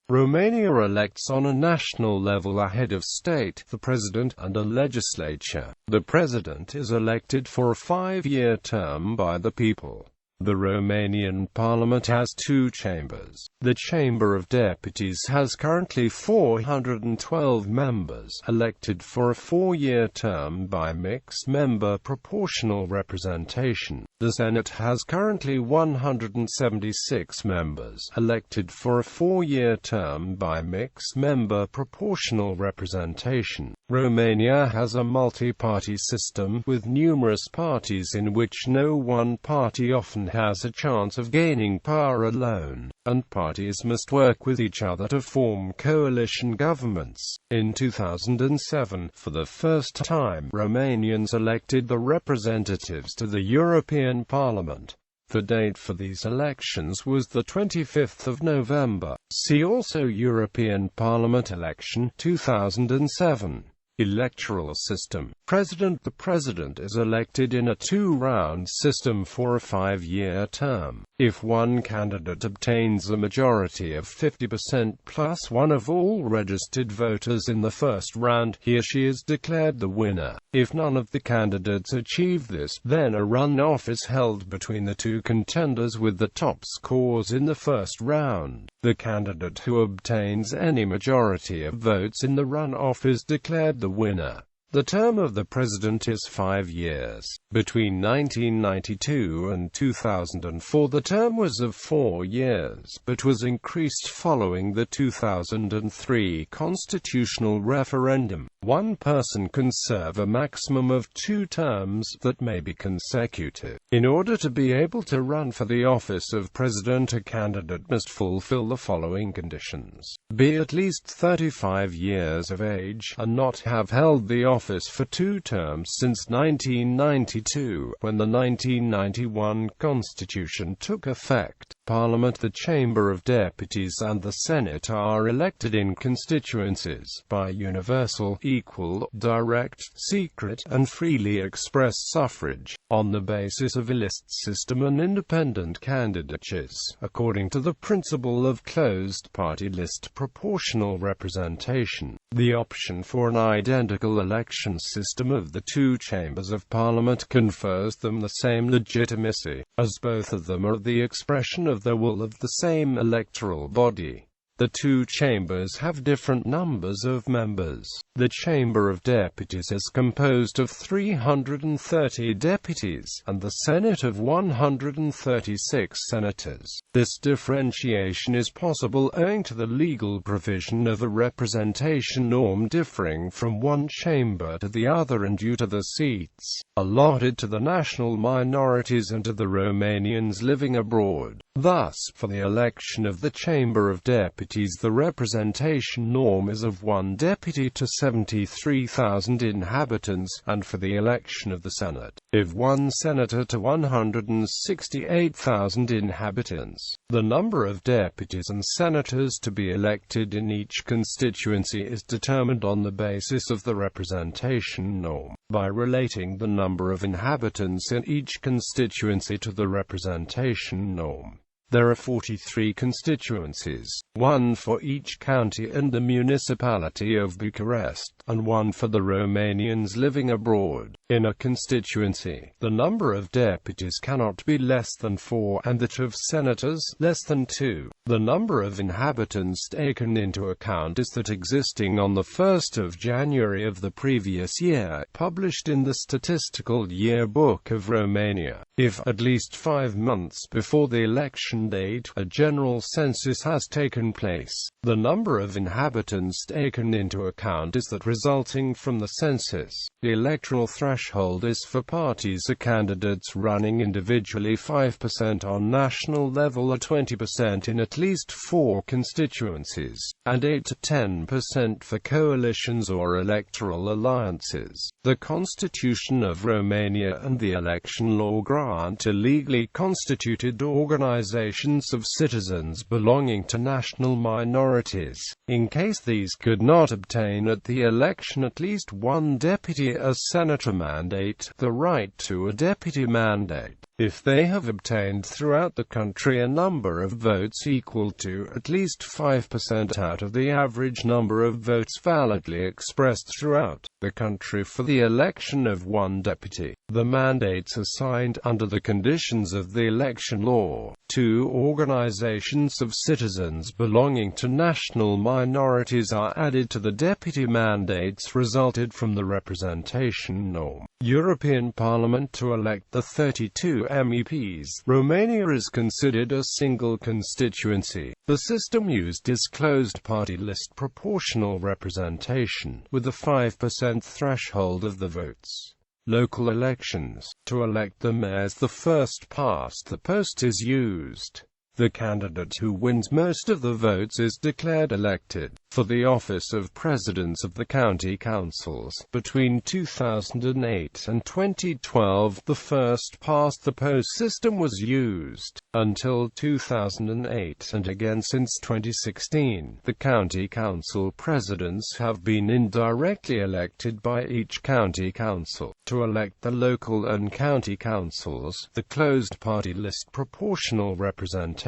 Romania elects on a national level a head of state, the president, and a legislature. The president is elected for a 5-year term by the people. The Romanian Parliament has 2 chambers. The Chamber of Deputies has currently 412 members, elected for a 4-year term by mixed-member proportional representation. The Senate has currently 176 members, elected for a 4-year term by mixed-member proportional representation. Romania has a multi-party system, with numerous parties in which no one party often has a chance of gaining power alone, and parties must work with each other to form coalition governments. In 2007, for the first time, Romanians elected the representatives to the European Parliament. The date for these elections was the 25th of November. See also European Parliament election 2007. Electoral system. The president is elected in a 2-round system for a 5-year term. If one candidate obtains a majority of 50% plus one of all registered voters in the first round, he or she is declared the winner. If none of the candidates achieve this, then a runoff is held between the 2 contenders with the top scores in the first round. The candidate who obtains any majority of votes in the runoff is declared the winner. The term of the president is 5 years. Between 1992 and 2004 the term was of 4 years, but was increased following the 2003 constitutional referendum. One person can serve a maximum of 2 terms that may be consecutive. In order to be able to run for the office of president, a candidate must fulfill the following conditions: be at least 35 years of age, and not have held the office for 2 terms since 1992, when the 1991 Constitution took effect. Parliament, the Chamber of Deputies and the Senate are elected in constituencies by universal, equal, direct, secret, and freely expressed suffrage, on the basis of a list system and independent candidatures, according to the principle of closed-party list proportional representation. The option for an identical election system of the 2 chambers of Parliament confers them the same legitimacy, as both of them are the expression of the will of the same electoral body. The 2 chambers have different numbers of members. The Chamber of Deputies is composed of 330 deputies, and the Senate of 136 senators. This differentiation is possible owing to the legal provision of a representation norm differing from one chamber to the other and due to the seats allotted to the national minorities and to the Romanians living abroad. Thus, for the election of the Chamber of Deputies, the representation norm is of 1 deputy to 73,000 inhabitants, and for the election of the Senate, of 1 senator to 168,000 inhabitants. The number of deputies and senators to be elected in each constituency is determined on the basis of the representation norm, by relating the number of inhabitants in each constituency to the representation norm. There are 43 constituencies, 1 for each county and the municipality of Bucharest, and 1 for the Romanians living abroad. In a constituency, the number of deputies cannot be less than 4, and that of senators less than 2. The number of inhabitants taken into account is that existing on the 1st of January of the previous year, published in the Statistical Yearbook of Romania. If, at least 5 months before the election date, a general census has taken place, the number of inhabitants taken into account is that resulting from the census. The electoral threshold is for parties or candidates running individually 5% on national level or 20% in at least 4 constituencies, and 8 to 10% for coalitions or electoral alliances. The Constitution of Romania and the election law grant to legally constituted organizations of citizens belonging to national minorities, in case these could not obtain at the election election at least one deputy a senator mandate, the right to a deputy mandate, if they have obtained throughout the country a number of votes equal to at least 5% out of the average number of votes validly expressed throughout the country for the election of one deputy. The mandates assigned under the conditions of the election law to organizations of citizens belonging to national minorities are added to the deputy mandates resulted from the representation norm. European Parliament to elect the 32 MEPs. Romania is considered a single constituency. The system used is closed party list proportional representation, with a 5% threshold of the votes. Local elections. To elect the mayors, the first past the post is used. The candidate who wins most of the votes is declared elected. For the office of presidents of the county councils, between 2008 and 2012, the first past the post system was used. Until 2008 and again since 2016, the county council presidents have been indirectly elected by each county council. To elect the local and county councils, the closed party list proportional representation,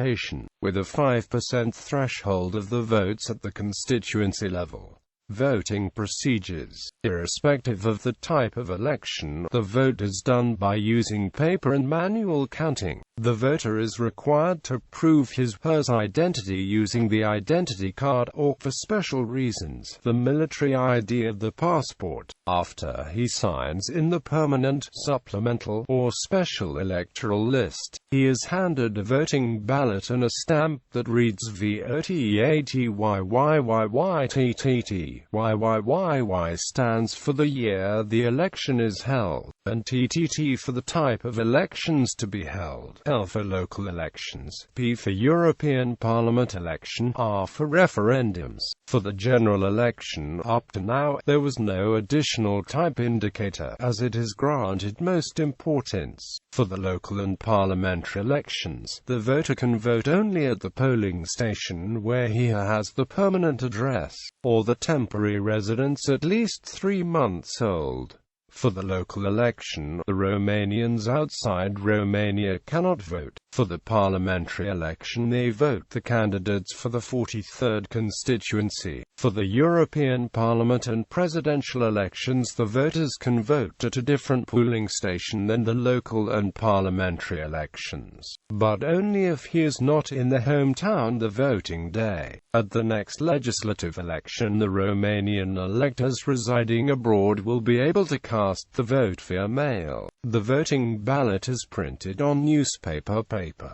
with a 5% threshold of the votes at the constituency level. Voting procedures. Irrespective of the type of election, the vote is done by using paper and manual counting. The voter is required to prove his/her identity using the identity card or, for special reasons, the military ID of the passport. After he signs in the permanent, supplemental, or special electoral list, he is handed a voting ballot and a stamp that reads VOTEATYYYYTTT. YYYY stands for the year the election is held, and TTT for the type of elections to be held. L for local elections, P for European Parliament election, R for referendums. For the general election, up to now, there was no additional type indicator, as it is granted most importance. For the local and parliamentary elections, the voter can vote only at the polling station where he has the permanent address, or the temporary residence at least 3 months old. For the local election, the Romanians outside Romania cannot vote. For the parliamentary election, they vote the candidates for the 43rd constituency. For the European Parliament and presidential elections, the voters can vote at a different polling station than the local and parliamentary elections, but only if he is not in the hometown the voting day. At the next legislative election, the Romanian electors residing abroad will be able to cast the vote via mail. The voting ballot is printed on newspaper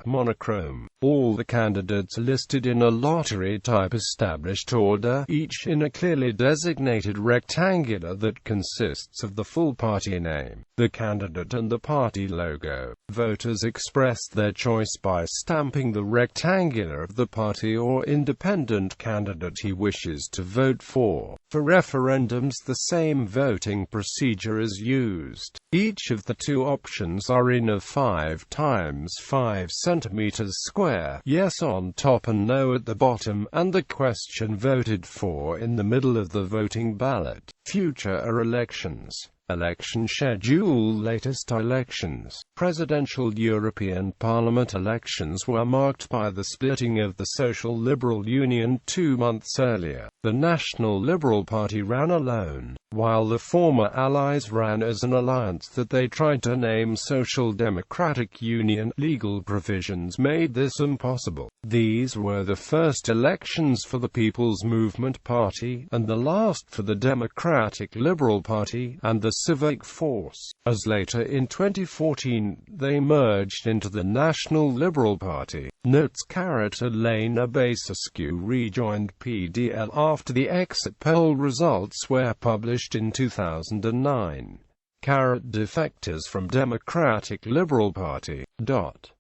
monochrome. All the candidates are listed in a lottery-type established order, each in a clearly designated rectangular that consists of the full party name, the candidate and the party logo. Voters express their choice by stamping the rectangular of the party or independent candidate he wishes to vote for. For referendums, the same voting procedure is used. Each of the two options are in a 5 times 5 centimeters square, yes on top and no at the bottom, and the question voted for in the middle of the voting ballot. Future elections. Election schedule. Latest elections. Presidential European Parliament elections were marked by the splitting of the Social Liberal Union 2 months earlier. The National Liberal Party ran alone, while the former Allies ran as an alliance that they tried to name Social Democratic Union. Legal provisions made this impossible. These were the first elections for the People's Movement Party, and the last for the Democratic Liberal Party, and the Civic Force, as later in 2014, they merged into the National Liberal Party. Notes: Elena Basescu rejoined PDL after the exit poll results were published in 2009. Defectors from Democratic Liberal Party.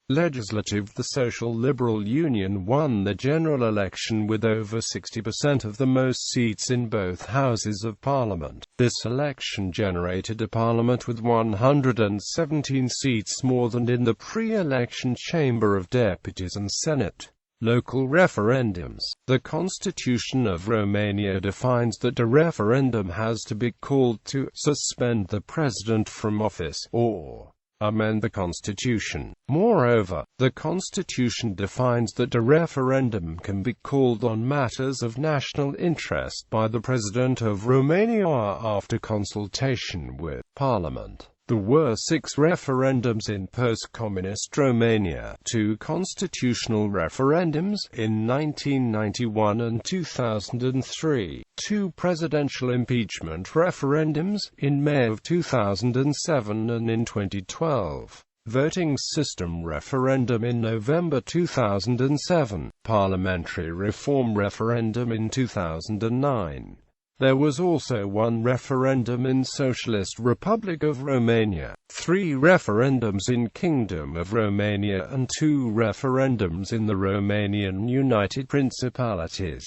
Legislative. The Social Liberal Union won the general election with over 60% of the most seats in both houses of parliament. This election generated a parliament with 117 seats more than in the pre-election Chamber of Deputies and Senate. Local referendums. The Constitution of Romania defines that a referendum has to be called to suspend the president from office, or amend the constitution. Moreover, the constitution defines that a referendum can be called on matters of national interest by the President of Romania after consultation with Parliament. There were 6 referendums in post-communist Romania, 2 constitutional referendums in 1991 and 2003, 2 presidential impeachment referendums in May of 2007 and in 2012, voting system referendum in November 2007, parliamentary reform referendum in 2009. There was also 1 referendum in Socialist Republic of Romania, 3 referendums in Kingdom of Romania and 2 referendums in the Romanian United Principalities.